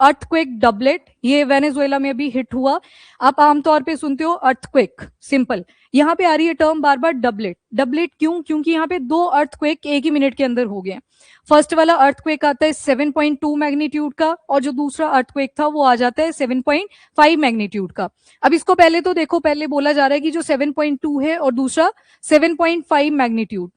Earthquake doublet, ये Venezuela में भी हिट हुआ। आप आमतौर पे सुनते हो अर्थक्वेक, सिंपल। यहाँ पे आ रही है टर्म बार बार डबलेट। डबलेट क्यों? क्योंकि यहाँ पे 2 अर्थक्वेक एक ही मिनट के अंदर हो गए। फर्स्ट वाला अर्थक्वेक आता है 7.2 मैग्नीट्यूड का, और जो दूसरा अर्थक्वेक था वो आ जाता है 7.5 मैग्नीट्यूड का। अब इसको पहले तो देखो, पहले बोला जा रहा है कि जो 7.2 है और दूसरा 7.5 मैग्नीट्यूड।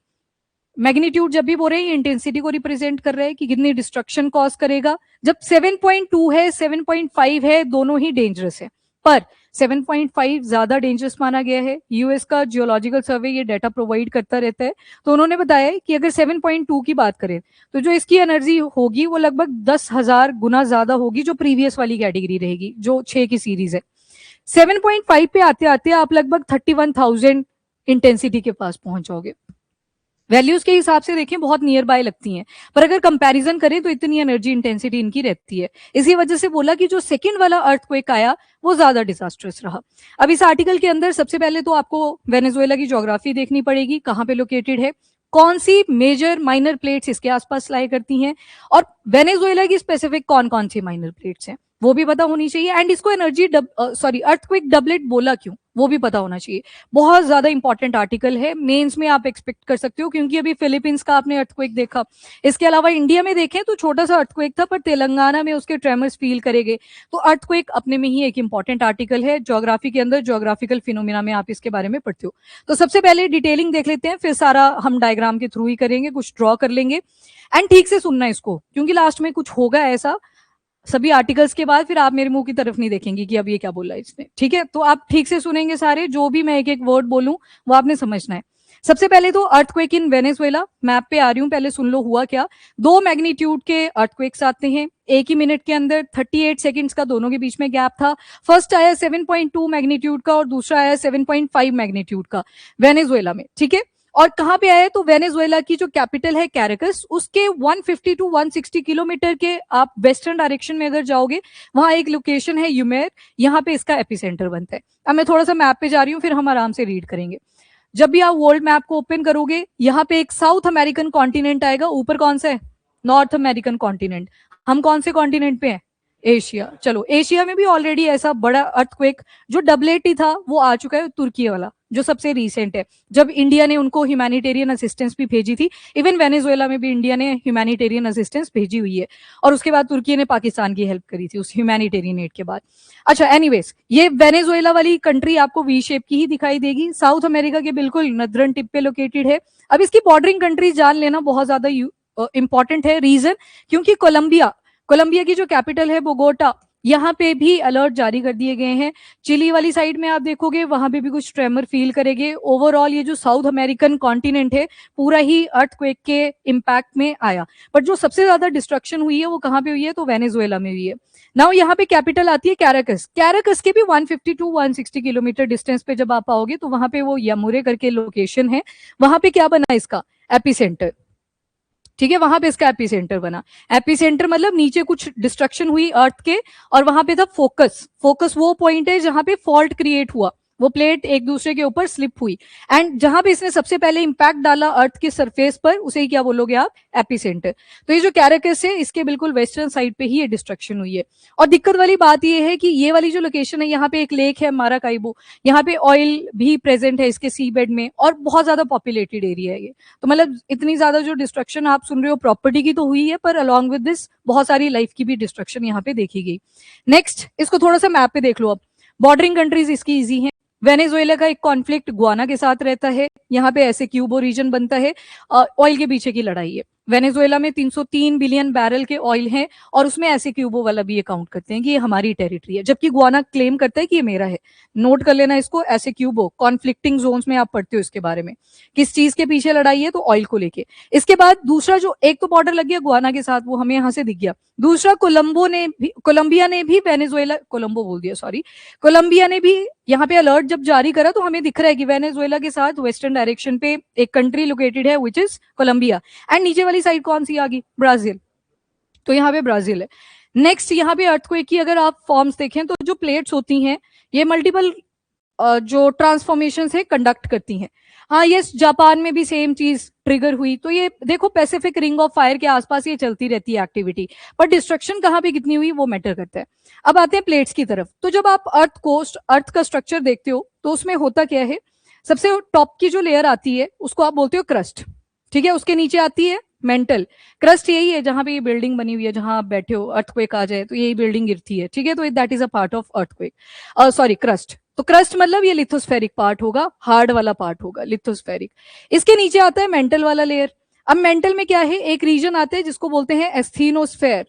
मैग्नीट्यूड जब भी बोल रहे हैं इंटेंसिटी को रिप्रेजेंट कर रहे हैं कि कितनी डिस्ट्रक्शन कॉज करेगा। जब 7.2 है, 7.5 है, दोनों ही डेंजरस है, पर 7.5 ज्यादा डेंजरस माना गया है। यूएस का जियोलॉजिकल सर्वे ये डाटा प्रोवाइड करता रहता है, तो उन्होंने बताया कि अगर 7.2 की बात करें तो जो इसकी एनर्जी होगी वो लगभग 10,000 गुना ज्यादा होगी जो प्रीवियस वाली कैटेगरी रहेगी, जो 6 की सीरीज है। 7.5 पे आते आते आप लगभग 31,000 इंटेंसिटी के पास पहुंच जाओगे। वैल्यूज के हिसाब से देखें बहुत नियर बाय लगती हैं, पर अगर कंपैरिजन करें तो इतनी एनर्जी इंटेंसिटी इनकी रहती है। इसी वजह से बोला कि जो सेकंड वाला अर्थक्वेक आया वो ज्यादा डिजास्ट्रस रहा। अब इस आर्टिकल के अंदर सबसे पहले तो आपको वेनेजुएला की ज्योग्राफी देखनी पड़ेगी, कहाँ पे लोकेटेड है, कौन सी मेजर माइनर प्लेट्स इसके आसपास लाई करती हैं, और वेनेजुएला की स्पेसिफिक कौन कौन सी माइनर प्लेट्स हैं वो भी पता होनी चाहिए। एंड इसको एनर्जी अर्थक्वेक डबलेट बोला क्यों वो भी पता होना चाहिए। बहुत ज्यादा इंपॉर्टेंट आर्टिकल है, मेंस में आप एक्सपेक्ट कर सकते हो, क्योंकि अभी फिलीपींस का आपने अर्थक्वेक देखा। इसके अलावा इंडिया में देखें तो छोटा सा अर्थक्वेक था, पर तेलंगाना में उसके ट्रेमर्स फील करेंगे। तो अर्थक्वेक अपने में ही एक इंपॉर्टेंट आर्टिकल है ज्योग्राफी के अंदर, ज्योग्राफिकल फिनोमिना में आप इसके बारे में पढ़ते हो। तो सबसे पहले डिटेलिंग देख लेते हैं, फिर सारा हम डायग्राम के थ्रू ही करेंगे, कुछ ड्रॉ कर लेंगे। एंड ठीक से सुनना इसको, क्योंकि लास्ट में कुछ होगा ऐसा सभी आर्टिकल्स के बाद, फिर आप मेरे मुंह की तरफ नहीं देखेंगे कि अब ये क्या बोला इसने, ठीक है? तो आप ठीक से सुनेंगे सारे, जो भी मैं एक एक वर्ड बोलूं वो आपने समझना है। सबसे पहले तो अर्थक्वेक इन वेनेजुएला, मैप पे आ रही हूं, पहले सुन लो हुआ क्या। 2 मैग्नीट्यूड के अर्थक्वेक्स आते हैं एक ही मिनट के अंदर, 38 सेकंड्स का दोनों के बीच में गैप था। फर्स्ट आया 7.2 मैग्नीट्यूड का और दूसरा आया 7.5 मैग्नीट्यूड का वेनेजुएला में, ठीक है? और कहां पे आया? तो वेनेजुएला की जो कैपिटल है कैरेकस, उसके 150 टू 160 किलोमीटर के आप वेस्टर्न डायरेक्शन में अगर जाओगे, वहां एक लोकेशन है यूमेर, यहाँ पे इसका एपिसेंटर बनता है। अब मैं थोड़ा सा मैप पे जा रही हूँ, फिर हम आराम से रीड करेंगे। जब भी आप वर्ल्ड मैप को ओपन करोगे, यहाँ पे एक साउथ अमेरिकन कॉन्टिनेंट आएगा, ऊपर कौन सा है? North American continent. हम कौन से कॉन्टिनेंट पे हैं? एशिया। चलो, एशिया में भी ऑलरेडी ऐसा बड़ा अर्थक्वेक जो डबलेट ही था वो आ चुका है, तुर्की वाला जो सबसे रीसेंट है, जब इंडिया ने उनको ह्यूमैनिटेरियन असिस्टेंस भी भेजी थी। इवन वेनेजुएला में भी इंडिया ने ह्यूमैनिटेरियन असिस्टेंस भेजी हुई है, और उसके बाद तुर्की ने पाकिस्तान की हेल्प करी थी उस ह्यूमैनिटेरियन एड के बाद। अच्छा, एनीवेज, ये वेनेजुएला वाली कंट्री आपको वी शेप की ही दिखाई देगी, साउथ अमेरिका के बिल्कुल नदरन टिप पे लोकेटेड है। अब इसकी बॉर्डरिंग कंट्रीज जान लेना बहुत ज्यादा इंपॉर्टेंट है। रीजन, क्योंकि कोलंबिया की जो कैपिटल है बोगोटा, यहाँ पे भी अलर्ट जारी कर दिए गए हैं। चिली वाली साइड में आप देखोगे वहां पे भी कुछ ट्रेमर फील करेंगे। ओवरऑल ये जो साउथ अमेरिकन कॉन्टिनेंट है पूरा ही अर्थक्वेक के इम्पैक्ट में आया, बट जो सबसे ज्यादा डिस्ट्रक्शन हुई है वो कहाँ पे हुई है? तो वेनेजुएला में हुई है। नाउ यहाँ पे कैपिटल आती है कैराकस। कैराकस के भी 150 टू 160 किलोमीटर डिस्टेंस पे जब आप आओगे तो वहां पे वो यमुरे करके लोकेशन है, वहां पे क्या बना इसका? एपिसेंटर, ठीक है? वहां पे इसका एपिसेंटर बना। एपिसेंटर मतलब नीचे कुछ डिस्ट्रक्शन हुई अर्थ के, और वहां पे था फोकस। फोकस वो पॉइंट है जहां पे फॉल्ट क्रिएट हुआ, वो प्लेट एक दूसरे के ऊपर स्लिप हुई, एंड जहां पे इसने सबसे पहले इंपैक्ट डाला अर्थ के सरफेस पर, उसे ही क्या बोलोगे आप? एपिसेंटर। तो ये जो कैराकस है इसके बिल्कुल वेस्टर्न साइड पे ही ये डिस्ट्रक्शन हुई है। और दिक्कत वाली बात ये है कि ये वाली जो लोकेशन है, यहाँ पे एक लेक है माराकाइबो, यहाँ पे ऑयल भी प्रेजेंट है इसके सी बेड में, और बहुत ज्यादा पॉपुलेटेड एरिया है ये। तो मतलब इतनी ज्यादा जो डिस्ट्रक्शन आप सुन रहे हो प्रॉपर्टी की तो हुई है, पर अलॉन्ग विद दिस बहुत सारी लाइफ की भी डिस्ट्रक्शन यहाँ पे देखी गई। नेक्स्ट, इसको थोड़ा सा मैप पे देख लो। अब बॉर्डरिंग कंट्रीज इसकी इजी हैं। वेनेजुएला का एक कॉन्फ्लिक्ट गुआना के साथ रहता है, यहाँ पे ऐसे क्यूबो रीजन बनता है, ऑयल के पीछे की लड़ाई है। वेनेजुएला में 303 बिलियन बैरल के ऑयल हैं, और उसमें ऐसे क्यूबो वाला भी ये काउंट करते हैं कि ये हमारी टेरिटरी है, जबकि गुआना क्लेम करता है कि ये मेरा है। नोट कर लेना इसको, ऐसे क्यूबो कॉन्फ्लिक्टिंग जोन्स में आप पढ़ते हो इसके बारे में, किस चीज के पीछे लड़ाई है? तो ऑयल को लेके। इसके बाद दूसरा जो एक तो बॉर्डर लग गया गुआना के साथ, वो हमें यहाँ से दिख गया। दूसरा कोलंबिया ने भी वेनेजुएला, कोलंबो बोल दिया सॉरी, कोलंबिया ने भी यहाँ पे अलर्ट जब जारी करा, तो हमें दिख रहा है कि वेनेजुएला के साथ वेस्टर्न डायरेक्शन पे एक कंट्री लोकेटेड है विच इज कोलंबिया, एंड नीचे वाली साइड कौन सी आ गई? ब्राजील। तो यहाँ पे ब्राजील है। नेक्स्ट, यहाँ पे अर्थक्वेक की अगर आप फॉर्म्स देखें तो जो प्लेट्स होती हैं ये मल्टीपल जो ट्रांसफॉर्मेशन है कंडक्ट करती हैं। हाँ यस, जापान में भी सेम चीज ट्रिगर हुई। तो ये देखो पैसिफिक रिंग ऑफ फायर के आसपास ये चलती रहती है एक्टिविटी, पर डिस्ट्रक्शन कहाँ पे कितनी हुई वो मैटर करता है। अब आते हैं प्लेट्स की तरफ। तो जब आप अर्थ का स्ट्रक्चर देखते हो तो उसमें होता क्या है, सबसे टॉप की जो लेयर आती है उसको आप बोलते हो क्रस्ट, ठीक है। उसके नीचे आती है मेंटल। क्रस्ट यही है जहां पे ये बिल्डिंग बनी हुई है, जहां आप बैठे हो, अर्थक्वेक आ जाए तो यही बिल्डिंग गिरती है, ठीक है। तो that is a part of earthquake, sorry crust. तो क्रस्ट मतलब ये लिथोस्फेरिक पार्ट होगा, हार्ड वाला पार्ट होगा लिथोस्फेरिक। इसके नीचे आता है मेंटल वाला लेयर। अब मेंटल में क्या है, एक रीजन आते हैं जिसको बोलते हैं एस्थीनोस्फेयर।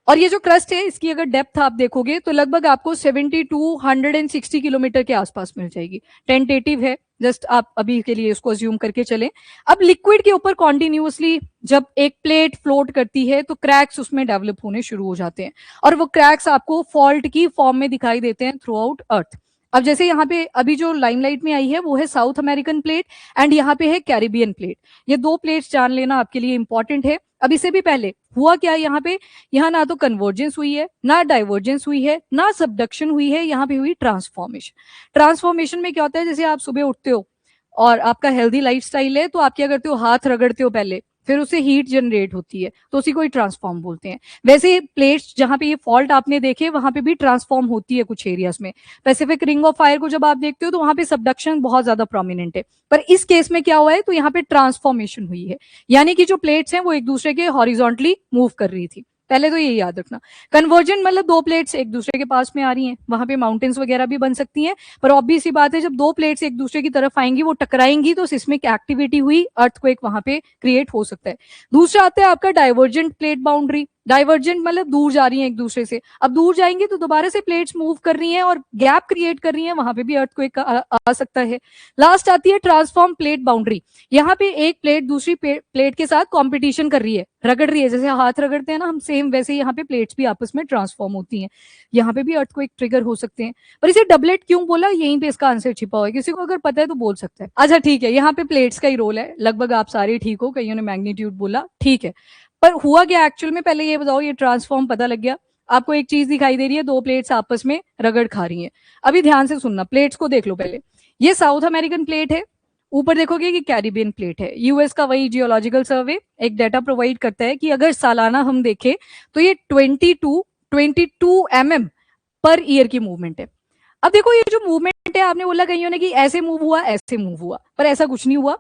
और ये जो क्रस्ट है इसकी अगर डेप्थ आप देखोगे तो लगभग आपको 70 to 160 किलोमीटर के आसपास मिल जाएगी। टेंटेटिव है, जस्ट आप अभी के लिए इसको अज्यूम करके चलें। अब लिक्विड के ऊपर कॉन्टिन्यूसली जब एक प्लेट फ्लोट करती है तो क्रैक्स उसमें डेवलप होने शुरू हो जाते हैं, और वो क्रैक्स आपको फॉल्ट की फॉर्म में दिखाई देते हैं थ्रू आउट अर्थ। अब जैसे यहाँ पे अभी जो लाइमलाइट में आई है वो है साउथ अमेरिकन प्लेट एंड यहाँ पे है कैरिबियन प्लेट। ये दो प्लेट्स जान लेना आपके लिए इंपॉर्टेंट है। अब इससे भी पहले हुआ क्या यहाँ पे, यहाँ ना तो कन्वर्जेंस हुई है, ना डाइवर्जेंस हुई है, ना सबडक्शन हुई है, यहाँ पे हुई ट्रांसफॉर्मेशन। ट्रांसफॉर्मेशन में क्या होता है, जैसे आप सुबह उठते हो और आपका हेल्दी लाइफस्टाइल है तो आप क्या करते हो, हाथ रगड़ते हो पहले, फिर उससे हीट जनरेट होती है तो उसी को ही ट्रांसफॉर्म बोलते हैं। वैसे प्लेट्स जहां पे ये फॉल्ट आपने देखे वहां पे भी ट्रांसफॉर्म होती है कुछ एरियाज में। पैसिफिक रिंग ऑफ फायर को जब आप देखते हो तो वहां पे सबडक्शन बहुत ज्यादा प्रोमिनेंट है, पर इस केस में क्या हुआ है, तो यहाँ पे ट्रांसफॉर्मेशन हुई है, यानी कि जो प्लेट्स हैं वो एक दूसरे के हॉरिजॉन्टली मूव कर रही थी। पहले तो ये याद रखना। कन्वर्जन मतलब दो प्लेट्स एक दूसरे के पास में आ रही हैं, वहां पे माउंटेन्स वगैरह भी बन सकती हैं, पर ऑब्वियस सी बात है जब दो प्लेट्स एक दूसरे की तरफ आएंगी वो टकराएंगी तो सिस्मिक एक्टिविटी हुई, अर्थक्वेक वहां पे क्रिएट हो सकता है। दूसरा आता है आपका डाइवर्जेंट प्लेट बाउंड्री। डाइवर्जेंट मतलब दूर जा रही है एक दूसरे से, अब दूर जाएंगे तो दोबारा से प्लेट्स मूव कर रही हैं और गैप क्रिएट कर रही हैं, वहां पे भी अर्थक्वेक आ सकता है। लास्ट आती है ट्रांसफॉर्म प्लेट बाउंड्री। यहाँ पे एक प्लेट दूसरी प्लेट के साथ कॉम्पिटिशन कर रही है, रगड़ रही है, जैसे हाथ रगड़ते हैं ना हम, सेम वैसे यहाँ पे प्लेट्स भी आपस में ट्रांसफॉर्म होती हैं, यहाँ पे भी अर्थक्वेक ट्रिगर हो सकते हैं। पर इसे डबलेट क्यों बोला, यहीं पे इसका आंसर छिपा हुआ है, किसी को अगर पता है तो बोल सकता है। अच्छा ठीक है, यहाँ पे प्लेट्स का ही रोल है, लगभग आप सारे ठीक हो, कईयों ने मैग्नीट्यूड बोला, ठीक है। पर हुआ क्या एक्चुअल में, पहले ये बताओ, ये ट्रांसफॉर्म पता लग गया, आपको एक चीज दिखाई दे रही है, दो प्लेट्स आपस में रगड़ खा रही हैं। अभी ध्यान से सुनना, प्लेट्स को देख लो पहले। ये साउथ अमेरिकन प्लेट है, ऊपर देखोगे कि कैरिबियन प्लेट है। यूएस का वही जियोलॉजिकल सर्वे एक डाटा प्रोवाइड करता है कि अगर सालाना हम देखें तो ये 22 mm पर ईयर की मूवमेंट है। अब देखो ये जो मूवमेंट है, आपने बोला कहीं ने कि ऐसे मूव हुआ ऐसे मूव हुआ, पर ऐसा कुछ नहीं हुआ।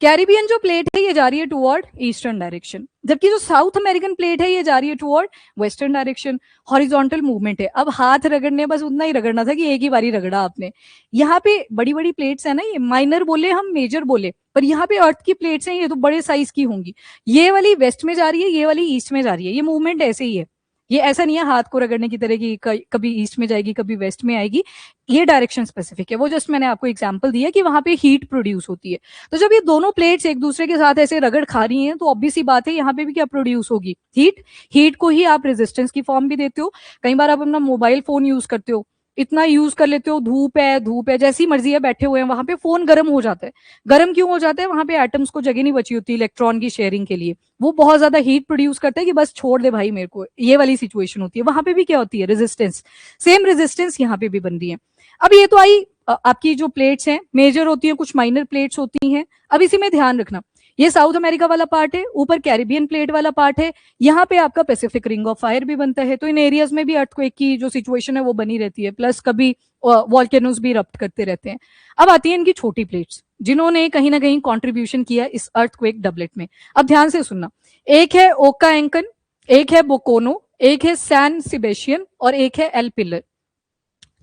कैरिबियन जो प्लेट है ये जा रही है टुवर्ड ईस्टर्न डायरेक्शन, जबकि जो साउथ अमेरिकन प्लेट है ये जा रही है toward western direction. Horizontal movement है। अब हाथ रगड़ने बस उतना ही रगड़ना था कि एक ही बारी रगड़ा आपने। यहाँ पे बड़ी बड़ी प्लेट्स है ना, ये माइनर बोले हम मेजर बोले, पर यहाँ पे अर्थ की प्लेट्स हैं, ये तो बड़े साइज की होंगी। ये वाली वेस्ट में जा रही है, ये वाली ईस्ट में जा रही है, ये मूवमेंट ऐसे ही है। ये ऐसा नहीं है हाथ को रगड़ने की तरह की कभी ईस्ट में जाएगी कभी वेस्ट में आएगी, ये डायरेक्शन स्पेसिफिक है। वो जस्ट मैंने आपको एग्जांपल दिया कि वहां पे हीट प्रोड्यूस होती है। तो जब ये दोनों प्लेट्स एक दूसरे के साथ ऐसे रगड़ खा रही हैं तो ऑब्वियस सी बात है यहाँ पे भी क्या प्रोड्यूस होगी, हीट। हीट को ही आप रेजिस्टेंस की फॉर्म भी देते हो। कई बार आप अपना मोबाइल फोन यूज करते हो, इतना यूज कर लेते हो, धूप है जैसी मर्जी है, बैठे हुए हैं वहां पे, फोन गर्म हो जाता है। गर्म क्यों हो जाता है, वहां पे एटम्स को जगह नहीं बची होती इलेक्ट्रॉन की शेयरिंग के लिए, वो बहुत ज्यादा हीट प्रोड्यूस करता है कि बस छोड़ दे भाई मेरे को, ये वाली सिचुएशन होती है। वहां पे भी क्या होती है, रेजिस्टेंस। सेम रेजिस्टेंस यहाँ पे भी बनती है। अब ये तो आई आपकी जो प्लेट्स हैं, मेजर होती हैं, कुछ माइनर प्लेट्स होती हैं। अब इसी में ध्यान रखना, ये साउथ अमेरिका वाला पार्ट है, ऊपर कैरिबियन प्लेट वाला पार्ट है, यहाँ पे आपका पैसिफिक रिंग ऑफ फायर भी बनता है। तो इन एरियाज में भी अर्थक्वेक की जो सिचुएशन है वो बनी रहती है, प्लस कभी वॉल्केनोस भी रप्ट करते रहते हैं। अब आती है इनकी छोटी प्लेट्स, जिन्होंने कहीं ना कहीं कॉन्ट्रीब्यूशन किया इस अर्थक्वेक डबलेट में। अब ध्यान से सुनना, एक है ओका एंकन, एक है बोकोनो, एक है सैन सिबेशियन और एक है एल पिलर।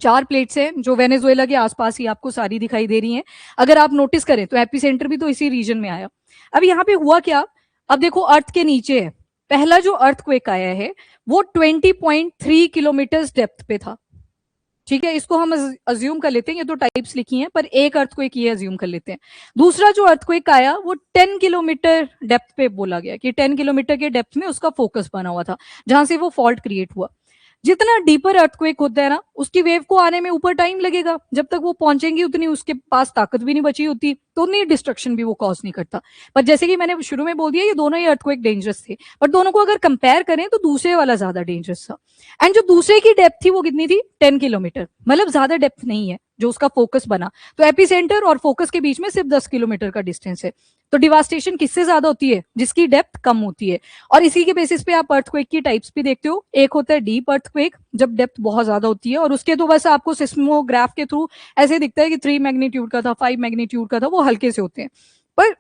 चार प्लेट्स हैं जो वेनेजुएला के आसपास ही आपको सारी दिखाई दे रही हैं। अगर आप नोटिस करें तो एपिसेंटर भी तो इसी रीजन में आया। अब यहाँ पे हुआ क्या, अब देखो अर्थ के नीचे है, पहला जो अर्थक्वेक आया है वो 20.3 किलोमीटर डेप्थ पे था, ठीक है। इसको हम अज्यूम कर लेते हैं, ये तो टाइप्स लिखी हैं पर एक अर्थक्वेक ये अज्यूम कर लेते हैं। दूसरा जो अर्थक्वेक आया वो 10 किलोमीटर डेप्थ पे बोला गया कि 10 किलोमीटर के डेप्थ में उसका फोकस बना हुआ था, जहां से वो फॉल्ट क्रिएट हुआ। जितना डीपर अर्थक्वेक होता है ना, उसकी वेव को आने में ऊपर टाइम लगेगा, जब तक वो पहुंचेंगी उतनी उसके पास ताकत भी नहीं बची होती, तो उतनी डिस्ट्रक्शन भी वो कॉज नहीं करता। पर जैसे कि मैंने शुरू में बोल दिया, ये दोनों ही अर्थक्वेक डेंजरस थे, पर दोनों को अगर कंपेयर करें तो दूसरे वाला ज्यादा डेंजरस था। एंड जो दूसरे की डेप्थ थी वो कितनी थी, 10 किलोमीटर। मतलब ज्यादा डेप्थ नहीं है जो उसका फोकस बना। तो एपिसेंटर और फोकस के बीच में सिर्फ 10 किलोमीटर का डिस्टेंस है। तो डिवास्टेशन किससे ज्यादा होती है? जिसकी डेप्थ कम होती है। और इसी के बेसिस पे आप अर्थक्वेक की टाइप्स भी देखते हो। एक होता है डीप अर्थक्वेक, जब डेप्थ बहुत ज्यादा होती है, और उसके तो बस आपको सिस्मोग्राफ के थ्रू ऐसे दिखता है कि 3 मैग्नीट्यूड का था, 5 मैग्नीट्यूड का था, वो हल्के से होते हैं। पर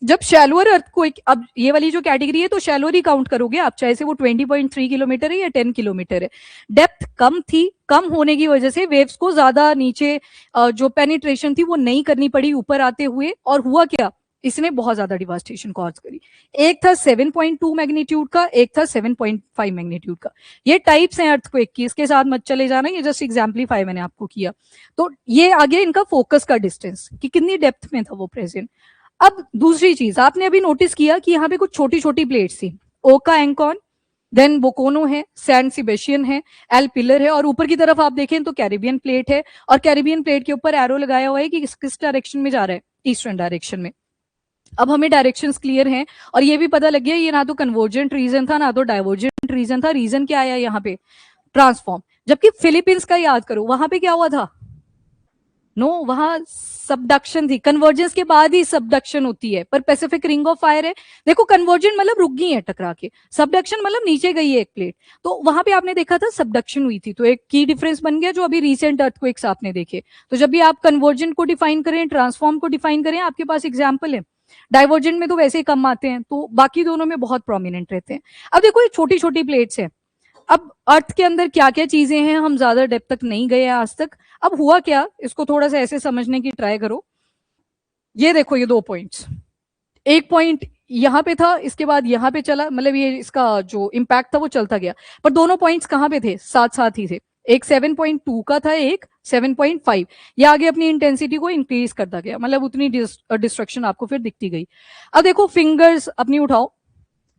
जब शैलोअर अर्थक्वेक, अब ये वाली जो कैटेगरी है तो शैलोअर ही काउंट करोगे आप, चाहे से वो 20.3 किलोमीटर है या 10 किलोमीटर है। डेप्थ कम थी, कम होने की वजह से वेव्स को ज्यादा नीचे जो पेनिट्रेशन थी वो नहीं करनी पड़ी ऊपर आते हुए, और हुआ क्या, इसने बहुत ज्यादा डिवास्टेशन कॉज करी। एक था 7.2 मैग्नीट्यूड का, एक था 7.5 मैग्नीट्यूड का। ये टाइप्स हैं अर्थक्वेक की, इसके साथ मत चले जाना, ये जस्ट एग्जाम्पलीफाई मैंने आपको किया। तो ये आगे इनका फोकस का डिस्टेंस कि कितनी डेप्थ में था वो प्रेजेंट। अब दूसरी चीज आपने अभी नोटिस किया कि यहाँ पे कुछ छोटी छोटी प्लेट्स थी। ओका एंकॉन, देन बोकोनो है, सैन सिबेशियन है, एल पिलर है, और ऊपर की तरफ आप देखें तो कैरिबियन प्लेट है। और कैरिबियन प्लेट के ऊपर एरो लगाया हुआ है कि किस डायरेक्शन में जा रहा है, ईस्टर्न डायरेक्शन में। अब हमें डायरेक्शंस क्लियर हैं, और ये भी पता लग गया ये ना तो कन्वर्जेंट रीजन था ना तो डाइवर्जेंट रीजन था। रीजन क्या आया यहाँ पे? ट्रांसफॉर्म। जबकि फिलीपींस का याद करो, वहां पे क्या हुआ था? नो, वहां सबडक्शन थी। कन्वर्जेंस के बाद ही सबडक्शन होती है, पर पैसिफिक रिंग ऑफ फायर है। देखो कन्वर्जेंट मतलब रुक गई है टकरा के, सबडक्शन मतलब नीचे गई है एक प्लेट। तो वहां पे आपने देखा था सबडक्शन हुई थी, तो एक की डिफरेंस बन गया जो अभी रिसेंट अर्थक्वेक्स आपने देखे। तो जब भी आप कन्वर्जेंट को डिफाइन करें, ट्रांसफॉर्म को डिफाइन करें, आपके पास एग्जाम्पल है। डाइवर्जेंट में तो वैसे ही कम आते हैं, तो बाकी दोनों में बहुत प्रोमिनेंट रहते हैं। अब देखो ये छोटी छोटी प्लेट्स है। अब अर्थ के अंदर क्या क्या चीजें हैं, हम ज्यादा डेप्थ तक नहीं गए आज तक। अब हुआ क्या, इसको थोड़ा सा ऐसे समझने की ट्राई करो। ये देखो ये 2 पॉइंट्स, एक पॉइंट यहां पे था, इसके बाद यहां पे चला, मतलब ये इसका जो इम्पैक्ट था वो चलता गया। पर दोनों पॉइंट्स कहां पे थे? साथ साथ ही थे। एक 7.2 का था, एक 7.5। ये आगे अपनी इंटेंसिटी को इंक्रीज करता गया, मतलब उतनी डिस्ट्रक्शन आपको फिर दिखती गई। अब देखो फिंगर्स अपनी उठाओ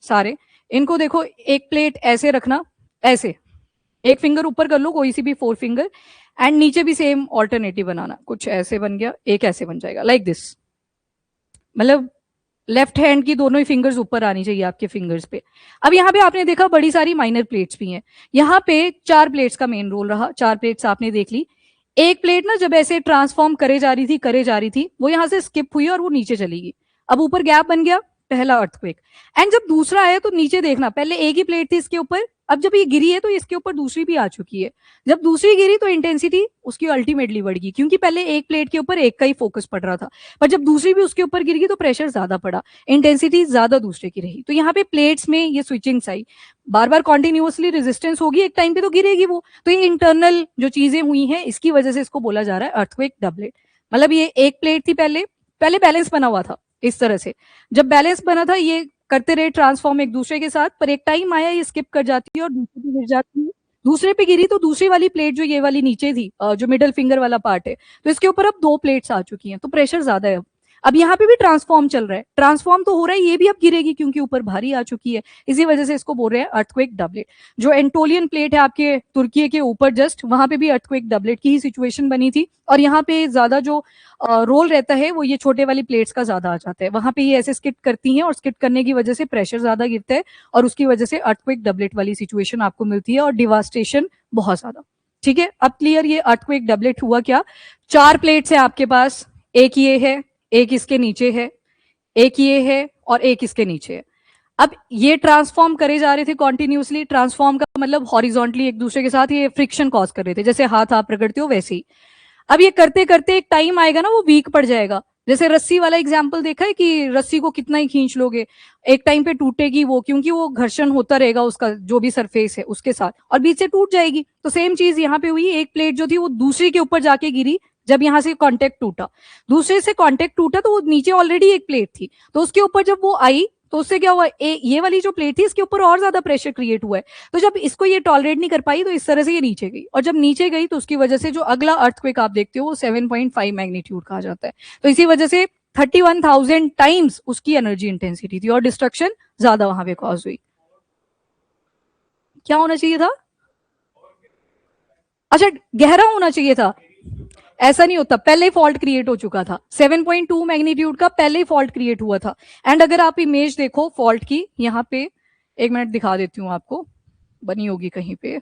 सारे, इनको देखो, एक प्लेट ऐसे रखना, ऐसे एक फिंगर ऊपर कर लो, कोई सी भी 4 फिंगर, एंड नीचे भी सेम ऑल्टरनेटिव बनाना, कुछ ऐसे बन गया, एक ऐसे बन जाएगा, लाइक दिस। मतलब लेफ्ट हैंड की दोनों ही फिंगर्स ऊपर आनी चाहिए आपके फिंगर्स पे। अब यहाँ पे आपने देखा बड़ी सारी माइनर प्लेट्स भी हैं। यहाँ पे 4 प्लेट्स का मेन रोल रहा, 4 प्लेट्स आपने देख ली। एक प्लेट ना जब ऐसे ट्रांसफॉर्म करे जा रही थी, वो यहाँ से स्किप हुई और वो नीचे चली गई। अब ऊपर गैप बन गया, पहला अर्थक्वेक। एंड जब दूसरा आया तो नीचे देखना, पहले एक ही प्लेट थी इसके ऊपर, अब जब ये गिरी है तो इसके ऊपर दूसरी भी आ चुकी है। जब दूसरी गिरी तो इंटेंसिटी उसकी अल्टीमेटली बढ़ गई, क्योंकि पहले एक प्लेट के ऊपर एक का ही फोकस पड़ रहा था। पर जब दूसरी भी उसके ऊपर गिर गई तो प्रेशर ज्यादा पड़ा, इंटेंसिटी ज्यादा दूसरे की रही। तो यहाँ पे प्लेट्स में ये स्विचिंग्स आई, बार बार कॉन्टिन्यूसली रेजिस्टेंस होगी, एक टाइम पे तो गिरेगी वो। तो ये इंटरनल जो चीजें हुई हैं इसकी वजह से इसको बोला जा रहा है अर्थक्वेक डबलेट। मतलब ये एक प्लेट थी, पहले पहले बैलेंस बना हुआ था इस तरह से। जब बैलेंस बना था ये करते रहे ट्रांसफॉर्म एक दूसरे के साथ, पर एक टाइम आया ये स्किप कर जाती है और दूसरे पे गिर जाती है। दूसरे पे गिरी तो दूसरी वाली प्लेट जो ये वाली नीचे थी, जो मिडल फिंगर वाला पार्ट है, तो इसके ऊपर अब 2 प्लेट्स आ चुकी हैं, तो प्रेशर ज्यादा है। अब यहाँ पे भी ट्रांसफॉर्म चल रहा है, ट्रांसफॉर्म तो हो रहा है, ये भी अब गिरेगी क्योंकि ऊपर भारी आ चुकी है। इसी वजह से इसको बोल रहे हैं अर्थक्वेक डबलेट। जो एंटोलियन प्लेट है आपके तुर्की के ऊपर जस्ट, वहां पे भी अर्थक्वेक डबलेट की ही सिचुएशन बनी थी। और यहाँ पे ज्यादा जो रोल रहता है वो ये छोटे वाली प्लेट्स का ज्यादा आ जाता है। वहां पे ये ऐसे स्किट करती हैं और स्किट करने की वजह से प्रेशर ज्यादा गिरता है, और उसकी वजह से अर्थक्वेक डबलेट वाली सिचुएशन आपको मिलती है, और डिवास्टेशन बहुत ज्यादा। ठीक है, अब क्लियर ये अर्थक्वेक डबलेट हुआ क्या? 4 प्लेट्स है आपके पास, एक ये है, एक इसके नीचे है, एक ये है, और एक इसके नीचे है। अब ये ट्रांसफॉर्म करे जा रहे थे कॉन्टिन्यूसली, ट्रांसफॉर्म का मतलब हॉरिजॉन्टली एक दूसरे के साथ ये फ्रिक्शन कॉज कर रहे थे, जैसे हाथ आप रगड़ते हो वैसे ही। अब ये करते करते एक टाइम आएगा ना वो वीक पड़ जाएगा। जैसे रस्सी वाला एग्जाम्पल देखा है कि रस्सी को कितना ही खींच लोगे, एक टाइम पे टूटेगी वो, क्योंकि वो घर्षण होता रहेगा उसका जो भी सरफेस है उसके साथ, और बीच से टूट जाएगी। तो सेम चीज यहाँ पे हुई, एक प्लेट जो थी वो दूसरी के ऊपर जाके गिरी। जब यहाँ से कांटेक्ट टूटा, दूसरे से कांटेक्ट टूटा, तो वो नीचे ऑलरेडी एक प्लेट थी, तो उसके ऊपर जब वो आई तो उससे क्या हुआ, ये वाली जो प्लेट थी इसके ऊपर और ज्यादा प्रेशर क्रिएट हुआ है। तो जब इसको ये टॉलरेट नहीं कर पाई तो इस तरह से ये नीचे गई, और जब नीचे गई तो उसकी वजह से जो अगला अर्थक्वेक आप देखते हो वो 7.5 मैग्नीट्यूड का आ जाता है। तो इसी वजह से 31,000 टाइम्स उसकी एनर्जी इंटेंसिटी थी, और डिस्ट्रक्शन ज्यादा वहां पे कॉज हुई। क्या होना चाहिए था? अच्छा, गहरा होना चाहिए था। ऐसा नहीं होता, पहले ही फॉल्ट क्रिएट हो चुका था, 7.2 मैग्नीट्यूड का पहले ही फॉल्ट क्रिएट हुआ था। एंड अगर आप इमेज देखो फॉल्ट की, यहाँ पे एक मिनट दिखा देती हूँ आपको, बनी होगी कहीं पे,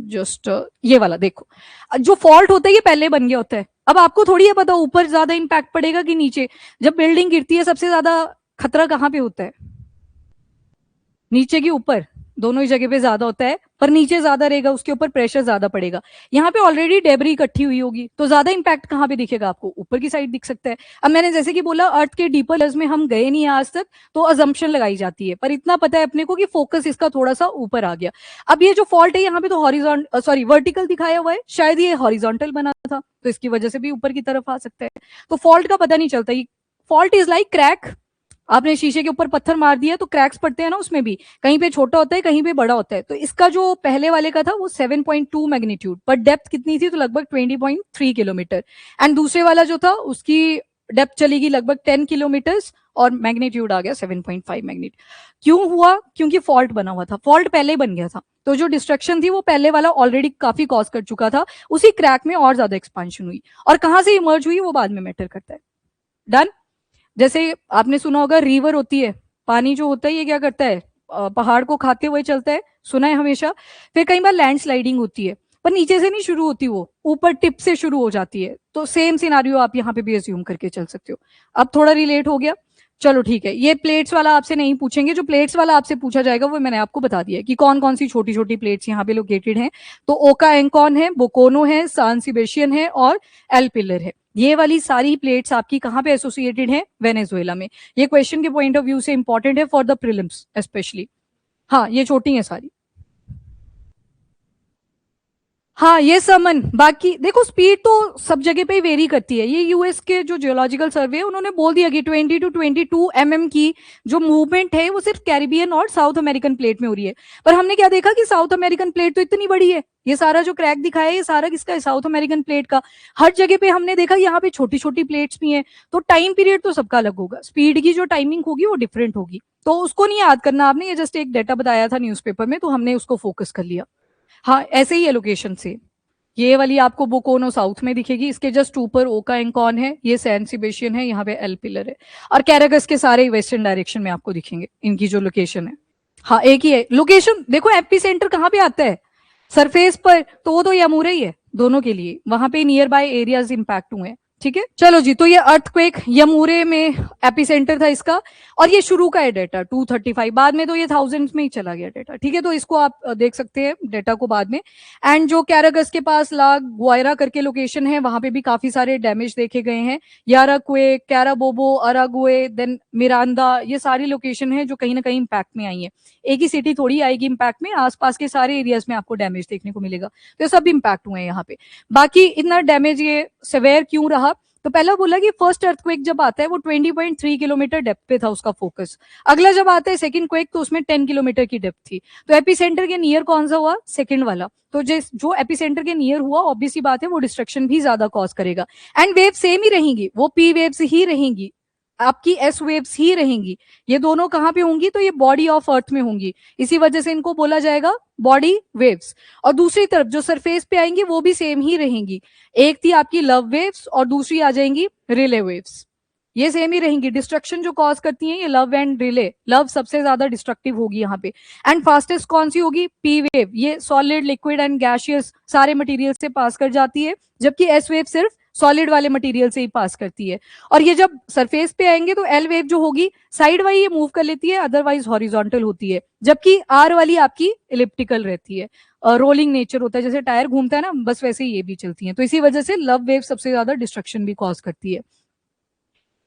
जस्ट ये वाला देखो, जो फॉल्ट होता है ये पहले बन गया होता है। अब आपको थोड़ी है पता ऊपर ज्यादा इंपैक्ट पड़ेगा कि नीचे। जब बिल्डिंग गिरती है सबसे ज्यादा खतरा कहाँ पे होता है? नीचे की ऊपर, दोनों ही जगह पे ज्यादा होता है, पर नीचे ज्यादा रहेगा, उसके ऊपर प्रेशर ज्यादा पड़ेगा। यहाँ पे ऑलरेडी डेबरी इकट्ठी हुई होगी, तो ज्यादा इंपैक्ट कहाँ पे दिखेगा आपको? ऊपर की साइड दिख सकता है। अब मैंने जैसे कि बोला अर्थ के डीपर लेयर्स में हम गए नहीं आज तक, तो अजम्पशन लगाई जाती है, पर इतना पता है अपने को कि फोकस इसका थोड़ा सा ऊपर आ गया। अब ये जो फॉल्ट है यहाँ पे तो हॉरिजॉन्टल सॉरी वर्टिकल दिखाया हुआ है, शायद ये हॉरिजॉन्टल बना था, तो इसकी वजह से भी ऊपर की तरफ आ सकता है। तो फॉल्ट का पता नहीं चलता। Fault is like crack. आपने शीशे के ऊपर पत्थर मार दिया तो क्रैक्स पड़ते हैं ना, उसमें भी कहीं पे छोटा होता है कहीं पे बड़ा होता है। तो इसका जो पहले वाले का था वो 7.2 मैग्नीट्यूड, पर डेप्थ कितनी थी? तो लगभग 20.3 किलोमीटर। एंड दूसरे वाला जो था उसकी डेप्थ चलेगी लगभग 10 किलोमीटर और मैग्नीट्यूड आ गया 7.5 मैग्नीट्यूड। क्यों हुआ? क्योंकि फॉल्ट बना हुआ था, फॉल्ट पहले ही बन गया था, तो जो डिस्ट्रक्शन थी वो पहले वाला ऑलरेडी काफी कॉज कर चुका था, उसी क्रैक में और ज्यादा एक्सपांशन हुई, और कहां से इमर्ज हुई वो बाद में मैटर करता है। डन। जैसे आपने सुना होगा रिवर होती है, पानी जो होता है ये क्या करता है? पहाड़ को खाते हुए चलता है, सुना है हमेशा। फिर कई बार लैंडस्लाइडिंग होती है, पर नीचे से नहीं शुरू होती, वो ऊपर टिप से शुरू हो जाती है। तो सेम सिनारियो आप यहाँ पे भी अज्यूम करके चल सकते हो। अब थोड़ा रिलेट हो गया, चलो ठीक है। ये प्लेट्स वाला आपसे नहीं पूछेंगे, जो प्लेट्स वाला आपसे पूछा जाएगा वो मैंने आपको बता दिया कि कौन कौन सी छोटी छोटी प्लेट्स यहाँ पे लोकेटेड हैं। तो ओका एंकॉन है, बोकोनो है, सान सिबेशियन है और एल पिलर है। ये वाली सारी प्लेट्स आपकी कहाँ पे एसोसिएटेड है? वेनेजुएला में। ये क्वेश्चन के पॉइंट ऑफ व्यू से इंपॉर्टेंट है फॉर द प्रीलिम्स स्पेशली। हाँ ये छोटी है सारी। हाँ ये समन, बाकी देखो स्पीड तो सब जगह पे ही वेरी करती है। ये यूएस के जो जियोलॉजिकल सर्वे है उन्होंने बोल दिया कि 20 to 22 mm की जो मूवमेंट है वो सिर्फ कैरिबियन और साउथ अमेरिकन प्लेट में हो रही है। पर हमने क्या देखा कि साउथ अमेरिकन प्लेट तो इतनी बड़ी है, ये सारा जो क्रैक दिखाया है ये सारा किसका है? साउथ अमेरिकन प्लेट का। हर जगह पे हमने देखा यहाँ पे छोटी छोटी प्लेट्स भी हैं, तो टाइम पीरियड तो सबका अलग होगा, स्पीड की जो टाइमिंग होगी वो डिफरेंट होगी। तो उसको नहीं याद करना आपने, ये जस्ट एक डेटा बताया था न्यूज़पेपर में, तो हमने उसको फोकस कर लिया। हाँ ऐसे ही है लोकेशन से। ये वाली आपको बोकोनो साउथ में दिखेगी, इसके जस्ट ऊपर ओका एंकॉन है, ये सैन सिबेशियन है, यहाँ पे एल पिलर है, और कैरागस के सारे वेस्टर्न डायरेक्शन में आपको दिखेंगे इनकी जो लोकेशन है। हाँ एक ही है लोकेशन। देखो एपी सेंटर कहाँ पे आता है? सरफेस पर, तो वो तो यमूरा ही है दोनों के लिए, वहां पे नियर बाय एरियाज इंपैक्ट हुए हैं। ठीक है चलो जी, तो ये अर्थक्वेक यमूरे में एपिसेंटर था इसका, और ये शुरू का है डेटा 235, बाद में तो ये थाउजेंड्स में ही चला गया डेटा। ठीक है तो इसको आप देख सकते हैं डेटा को बाद में। एंड जो कैरागस के पास ला ग्वायरा करके लोकेशन है, वहां पे भी काफी सारे डैमेज देखे गए हैं। याराक्वेक, कैराबोबो, अरागुए, देन मिरांदा, ये सारी लोकेशन है जो कहीं ना कहीं इंपैक्ट में आई है। एक ही सिटी थोड़ी आएगी इंपैक्ट में, आसपास के सारे एरियाज में आपको डैमेज देखने को मिलेगा, तो ये सब इंपैक्ट हुए हैं यहाँ पे। बाकी इतना डैमेज ये सेवेयर क्यों रहा? तो पहला बोला कि फर्स्ट अर्थक्वेक जब आता है वो 20.3 किलोमीटर डेप्थ पे था उसका फोकस। अगला जब आता है सेकंड क्वेक तो उसमें 10 किलोमीटर की डेप्थ थी। तो एपिसेंटर के नियर कौन सा हुआ? सेकंड वाला। तो जो एपिसेंटर के नियर हुआ ऑब्वियसली बात है वो डिस्ट्रक्शन भी ज्यादा कॉज करेगा। एंड वेव सेम ही रहेंगी, वो पी वेव्स ही रहेंगी, आपकी एस वेव्स ही रहेंगी। ये दोनों कहां पे होंगी? तो ये बॉडी ऑफ अर्थ में होंगी, इसी वजह से इनको बोला जाएगा बॉडी वेव्स। और दूसरी तरफ जो सरफेस पे आएंगी वो भी सेम ही रहेंगी। एक थी आपकी लव वेव्स और दूसरी आ जाएंगी रिले वेव्स। ये सेम ही रहेंगी। डिस्ट्रक्शन जो कॉज करती हैं ये लव एंड रिले, लव सबसे ज्यादा डिस्ट्रक्टिव होगी यहाँ पे। एंड फास्टेस्ट कौन सी होगी? P wave. ये सॉलिड, लिक्विड एंड गैशियस सारे मटेरियल से पास कर जाती है, जबकि एस वेव सिर्फ सॉलिड वाले मटेरियल से ही पास करती है। और ये जब सरफेस पे आएंगे तो एल वेव जो होगी साइड वाइज ये मूव कर लेती है, अदरवाइज हॉरिजॉन्टल होती है, जबकि आर वाली आपकी इलिप्टिकल रहती है। रोलिंग नेचर होता है, जैसे टायर घूमता है ना, बस वैसे ही ये भी चलती है। तो इसी वजह से लव वेव सबसे ज्यादा डिस्ट्रक्शन भी कॉज करती है।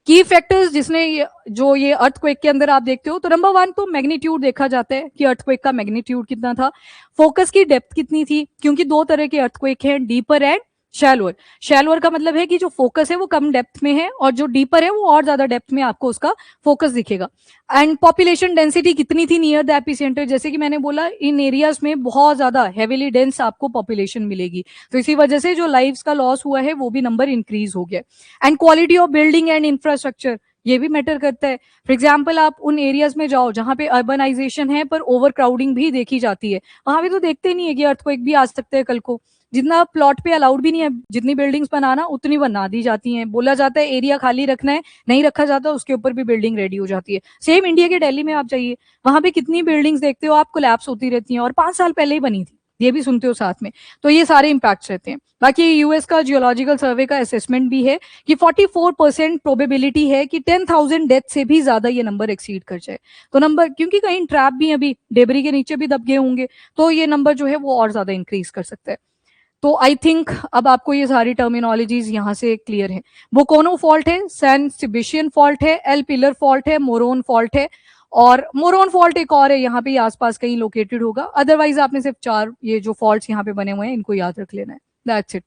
की फैक्टर्स जिसने जो ये अर्थक्वेक के अंदर आप देखते हो, तो नंबर 1 तो मैग्नीट्यूड देखा जाता है कि अर्थक्वेक का मैग्नीट्यूड कितना था। फोकस की डेप्थ कितनी थी, क्योंकि दो तरह के अर्थक्वेक हैं, डीपर एंड शैलोअर। शैलोअर का मतलब है कि जो फोकस है वो कम डेप्थ में है, और जो डीपर है वो और ज्यादा डेप्थ में आपको उसका फोकस दिखेगा। एंड पॉपुलेशन डेंसिटी कितनी थी नियर द एपिसेंटर? जैसे कि मैंने बोला इन एरियाज में बहुत ज्यादा हेविली डेंस आपको पॉपुलेशन मिलेगी, तो इसी वजह से जो लाइव्स का लॉस हुआ है वो भी नंबर इंक्रीज हो गया। And quality of building and infrastructure ये भी मैटर करता है। फॉर एग्जाम्पल आप उन एरियाज में जाओ जहां पे अर्बनाइजेशन है पर ओवर क्राउडिंग भी देखी जाती है, वहां पे तो देखते नहीं है कि अर्थक्वेक भी आ सकते हैं कल को। जितना प्लॉट पे अलाउड भी नहीं है, जितनी बिल्डिंग्स बनाना उतनी बना दी जाती हैं। बोला जाता है एरिया खाली रखना है, नहीं रखा जाता, उसके ऊपर भी बिल्डिंग रेडी हो जाती है। सेम इंडिया के दिल्ली में आप जाइए, वहां पे कितनी बिल्डिंग्स देखते हो आप कोलैप्स होती रहती हैं, और 5 साल पहले ही बनी थी। ये भी सुनते हो साथ में। तो ये सारे इम्पैक्ट्स रहते हैं। बाकी यूएस का जियोलॉजिकल सर्वे का असेसमेंट भी है कि 44% प्रोबेबिलिटी है कि 10,000 डेथ से भी ज्यादा ये नंबर एक्सीड कर जाए। तो नंबर, क्योंकि कहीं ट्रैप भी अभी डेबरी के नीचे भी दब गए होंगे, तो ये नंबर जो है वो और ज्यादा इंक्रीज कर सकता है। तो आई थिंक अब आपको ये सारी टर्मिनोलॉजीज यहाँ से क्लियर है। बोकोनो फॉल्ट है, सैन सिबिशियन फॉल्ट है, एल पिलर फॉल्ट है, मोरोन फॉल्ट है, और मोरोन फॉल्ट एक और है, यहाँ पे आसपास कहीं लोकेटेड होगा। अदरवाइज आपने सिर्फ 4 ये जो फॉल्ट्स यहाँ पे बने हुए हैं इनको याद रख लेना है। That's it.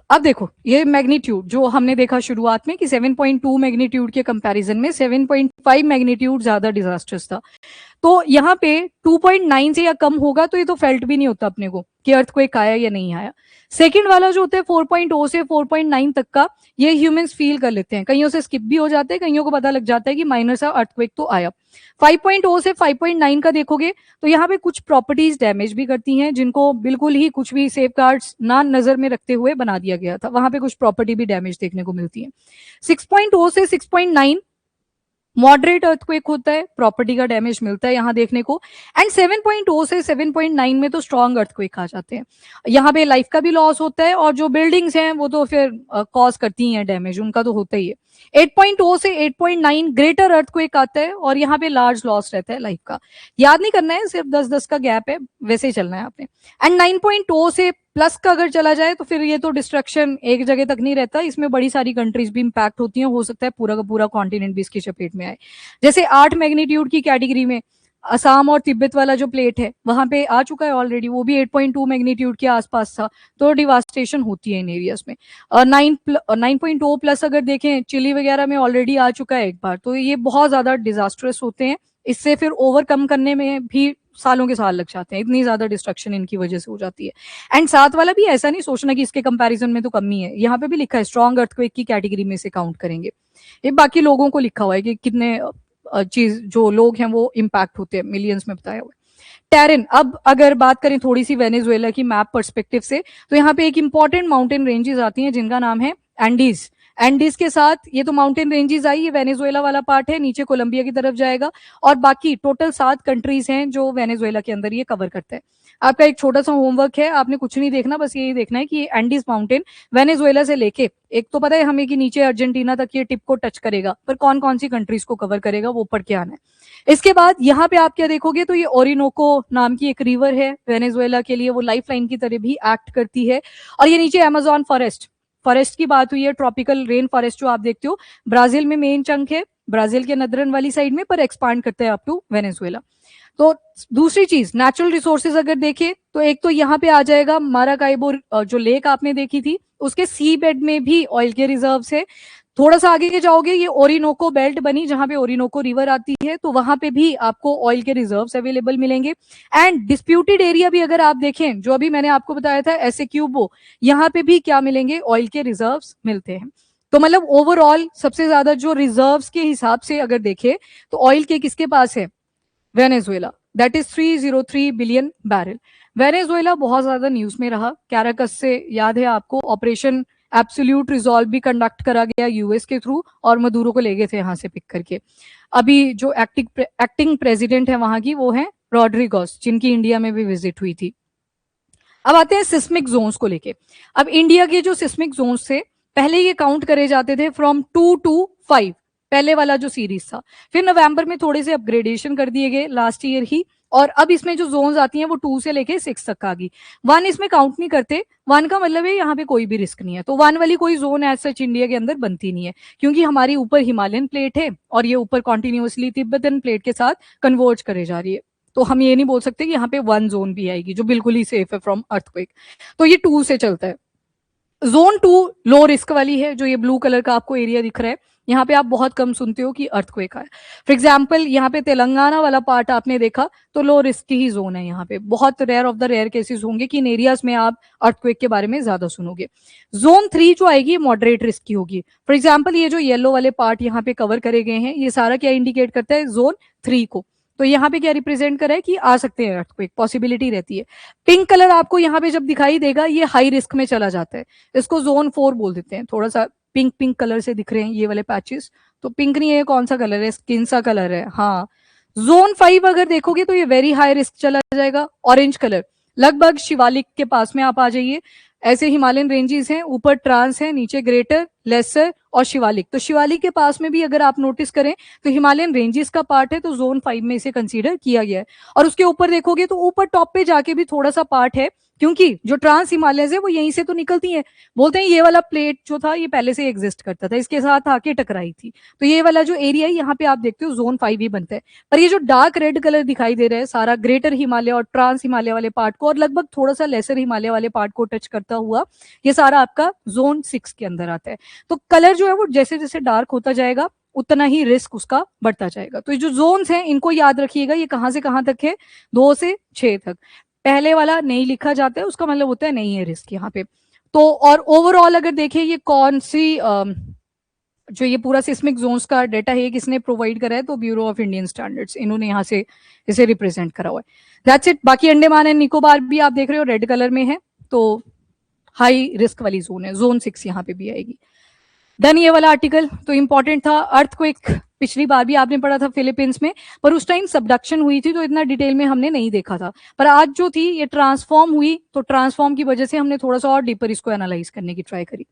अब देखो ये मैग्नीट्यूड जो हमने देखा शुरुआत में कि 7.2 मैग्नीट्यूड के कंपैरिजन में 7.5 मैग्नीट्यूड ज्यादा डिजास्टर्स था। तो यहाँ पे 2.9 से या कम होगा तो ये तो फेल्ट भी नहीं होता अपने को कि अर्थक्वेक आया या नहीं आया। सेकंड वाला जो होता है 4.0 से 4.9 तक का, ये ह्यूमंस फील कर लेते हैं, कईयों से स्किप भी हो जाते हैं, कईयों को पता लग जाता है कि माइनर सा अर्थक्वेक तो आया। 5.0 से 5.9 का देखोगे तो यहाँ पे कुछ प्रॉपर्टीज डैमेज भी करती हैं जिनको बिल्कुल ही कुछ भी सेफगार्ड्स ना नजर में रखते हुए बना दिया गया था, वहां पे कुछ प्रॉपर्टी भी डैमेज देखने को मिलती है। 6.0 से 6.9 मॉडरेट अर्थक्वेक होता है, प्रॉपर्टी का डैमेज मिलता है यहाँ देखने को। एंड 7.0 से 7.9 में तो स्ट्रॉन्ग अर्थक्वेक आ जाते हैं, यहाँ पे लाइफ का भी लॉस होता है, और जो बिल्डिंग्स हैं वो तो फिर कॉज करती हैं डैमेज, उनका तो होता ही है। 8.0 से 8.9 ग्रेटर अर्थक्वेक आता है, और यहाँ पे लार्ज लॉस रहता है लाइफ का। याद नहीं करना है, सिर्फ 10-10 का गैप है, वैसे ही चलना है आपने। एंड 9.0 से प्लस का अगर चला जाए तो फिर ये तो डिस्ट्रक्शन एक जगह तक नहीं रहता, इसमें बड़ी सारी कंट्रीज भी इंपैक्ट होती हैं, हो सकता है पूरा का पूरा कॉन्टिनेंट भी इसकी चपेट में आए। जैसे 8 मैग्नीट्यूड की कैटेगरी में असम और तिब्बत वाला जो प्लेट है वहां पे आ चुका है ऑलरेडी, वो भी 8.2 मैग्नीट्यूड के आसपास था, तो डिवास्टेशन होती है इन एरियाज में। 9.0 प्लस अगर देखें चिली वगैरह में ऑलरेडी आ चुका है एक बार, तो ये बहुत ज्यादा डिजास्टरस होते हैं, इससे फिर ओवरकम करने में भी सालों के साल लग जाते हैं, इतनी ज्यादा डिस्ट्रक्शन इनकी वजह से हो जाती है। एंड साथ वाला भी ऐसा नहीं सोचना कि इसके कंपैरिजन में तो कमी है, यहाँ पे भी लिखा है स्ट्रॉन्ग अर्थक्वेक की कैटेगरी में से काउंट करेंगे। ये बाकी लोगों को लिखा हुआ है कि कितने चीज जो लोग हैं वो इम्पैक्ट होते हैं, मिलियंस में बताया हुआ है। टेरेन, अब अगर बात करें थोड़ी सी वेनेजुएला की मैप पर्सपेक्टिव से, तो यहाँ पे एक इंपॉर्टेंट माउंटेन रेंजेस आती हैं जिनका नाम है एंडीज। एंडीज के साथ ये तो माउंटेन रेंजेस आई, ये वेनेजुएला वाला पार्ट है, नीचे कोलंबिया की तरफ जाएगा, और बाकी टोटल 7 कंट्रीज हैं जो वेनेजुएला के अंदर ये कवर करते हैं। आपका एक छोटा सा होमवर्क है, आपने कुछ नहीं देखना, बस यही देखना है कि एंडीज माउंटेन वेनेजुएला से लेके, एक तो पता है हमें कि नीचे अर्जेंटीना तक ये टिप को टच करेगा, पर कौन कौन सी कंट्रीज को कवर करेगा वो पढ़ के आना है। इसके बाद यहाँ पे आप क्या देखोगे, तो ये ओरिनोको नाम की एक रिवर है वेनेजुएला के लिए, वो लाइफ लाइन की तरह भी एक्ट करती है। और ये नीचे अमेजोन फॉरेस्ट की बात हुई है, ट्रॉपिकल रेन फॉरेस्ट जो आप देखते हो, ब्राजील में मेन चंक है, ब्राजील के नदरन वाली साइड में, पर एक्सपांड करते हैं अप टू वेनेजुएला। तो दूसरी चीज नेचुरल रिसोर्सेज अगर देखें तो एक तो यहाँ पे आ जाएगा माराकाइबो, जो लेक आपने देखी थी उसके सी बेड में भी ऑयल के रिजर्व है। थोड़ा सा आगे के जाओगे, ये ओरिनोको बेल्ट बनी जहां पे ओरिनोको रिवर आती है, तो वहां पे भी आपको ऑयल के रिजर्व्स अवेलेबल मिलेंगे। एंड डिस्प्यूटेड एरिया भी अगर आप देखें, जो अभी मैंने आपको बताया था ऐसे क्यूबो, यहाँ पे भी क्या मिलेंगे, ऑयल के रिजर्व्स मिलते हैं। तो मतलब ओवरऑल सबसे ज्यादा जो रिजर्व्स के हिसाब से अगर देखें तो ऑयल के किसके पास है, Venezuela, that is 303 billion barrel. Venezuela बहुत ज्यादा न्यूज में रहा, कैराकस से याद है आपको ऑपरेशन एब्सोल्यूट रिजॉल्व भी कंडक्ट करा गया यूएस के थ्रू, और मदुरो को ले गए थे यहाँ से पिक करके। अभी जो एक्टिंग प्रेसिडेंट है वहां की वो है रॉड्रिगोस, जिनकी इंडिया में भी विजिट हुई थी। अब आते हैं सिस्मिक जोन्स को लेके। अब इंडिया के जो सिस्मिक जोन्स थे पहले ये काउंट करे जाते थे फ्रॉम 2 to 5, पहले वाला जो सीरीज था, फिर नवंबर में थोड़े से अपग्रेडेशन कर दिए गए लास्ट ईयर ही, और अब इसमें जो जोन्स आती हैं वो 2 से लेके 6 तक आ गई। 1 इसमें काउंट नहीं करते, 1 का मतलब है यहाँ पे कोई भी रिस्क नहीं है, तो 1 वाली कोई जोन एज सच इंडिया के अंदर बनती नहीं है, क्योंकि हमारी ऊपर हिमालयन प्लेट है और ये ऊपर कॉन्टिन्यूसली तिब्बतन प्लेट के साथ कन्वर्ज करे जा रही है, तो हम ये नहीं बोल सकते कि यहाँ पे 1 जोन भी आएगी जो बिल्कुल ही सेफ है फ्रॉम अर्थक्वेक, तो ये 2 से चलता है। जोन 2 लो रिस्क वाली है, जो ये ब्लू कलर का आपको एरिया दिख रहा है, यहाँ पे आप बहुत कम सुनते हो कि अर्थक्वेक आया। फॉर एग्जाम्पल यहाँ पे तेलंगाना वाला पार्ट आपने देखा तो लो रिस्क की ही जोन है, यहाँ पे बहुत rare of the rare cases होंगे कि इन एरियाज में आप अर्थक्वेक के बारे में ज्यादा सुनोगे। जोन 3 जो आएगी मॉडरेट रिस्क की होगी। फॉर एग्जाम्पल ये जो येलो वाले पार्ट यहाँ पे कवर करे गए हैं, ये सारा क्या इंडिकेट करता है, जोन 3 को। तो यहाँ पे क्या रिप्रेजेंट कर रहा है कि आ सकते हैं अर्थक्वेक, पॉसिबिलिटी रहती है। पिंक कलर आपको यहाँ पे जब दिखाई देगा ये हाई रिस्क में चला जाता है, इसको जोन 4 बोल देते हैं। थोड़ा सा पिंक पिंक कलर से दिख रहे हैं ये वाले पैचेस, तो पिंक नहीं है, कौन सा कलर है, स्किन सा कलर है, हाँ जोन 5 अगर देखोगे तो ये वेरी हाई रिस्क चला जाएगा, ऑरेंज कलर, लगभग शिवालिक के पास में आप आ जाइए। ऐसे हिमालयन रेंजेस हैं, ऊपर ट्रांस है, नीचे ग्रेटर, लेसर और शिवालिक। तो शिवालिक के पास में भी अगर आप नोटिस करें तो हिमालयन रेंजेस का पार्ट है, तो जोन 5 में इसे कंसीडर किया गया है। और उसके ऊपर देखोगे तो ऊपर टॉप पे जाके भी थोड़ा सा पार्ट है, क्योंकि जो ट्रांस हिमालयज है वो यहीं से तो निकलती हैं। बोलते हैं ये वाला प्लेट जो था ये पहले से एग्जिस्ट करता था, इसके साथ आके टकराई थी। तो ये वाला जो एरिया है यहाँ पे आप देखते हो जोन 5 ही बनता है। पर ये जो डार्क रेड कलर दिखाई दे रहा है सारा ग्रेटर हिमालय और ट्रांस हिमालय वाले पार्ट को, और लगभग थोड़ा सा लेसर हिमालय वाले पार्ट को टच करता हुआ, ये सारा आपका जोन 6 के अंदर आता है। तो कलर जो है वो जैसे जैसे डार्क होता जाएगा उतना ही रिस्क उसका बढ़ता जाएगा। तो ये जो जोन्स हैं इनको याद रखिएगा, ये कहां से कहां तक है, 2 से 6 तक। पहले वाला नहीं लिखा जाता है उसका मतलब होता है नहीं है रिस्क यहाँ पे। तो और ओवरऑल अगर देखें ये कौन सी जो ये पूरा सिस्मिक जोन्स का डेटा है किसने प्रोवाइड करा है, तो ब्यूरो ऑफ इंडियन स्टैंडर्ड्स, इन्होंने यहाँ से इसे रिप्रेजेंट करा हुआ है। That's it. बाकी अंडमान एंड निकोबार भी आप देख रहे हो रेड कलर में है, तो हाई रिस्क वाली जोन है, जोन 6 यहाँ पे भी आएगी। देन ये वाला आर्टिकल तो इंपॉर्टेंट था, अर्थक्वेक पिछली बार भी आपने पढ़ा था फिलीपींस में, पर उस टाइम सबडक्शन हुई थी तो इतना डिटेल में हमने नहीं देखा था। पर आज जो थी ये ट्रांसफॉर्म हुई, तो ट्रांसफॉर्म की वजह से हमने थोड़ा सा और डीपर इसको एनालाइज करने की ट्राई करी।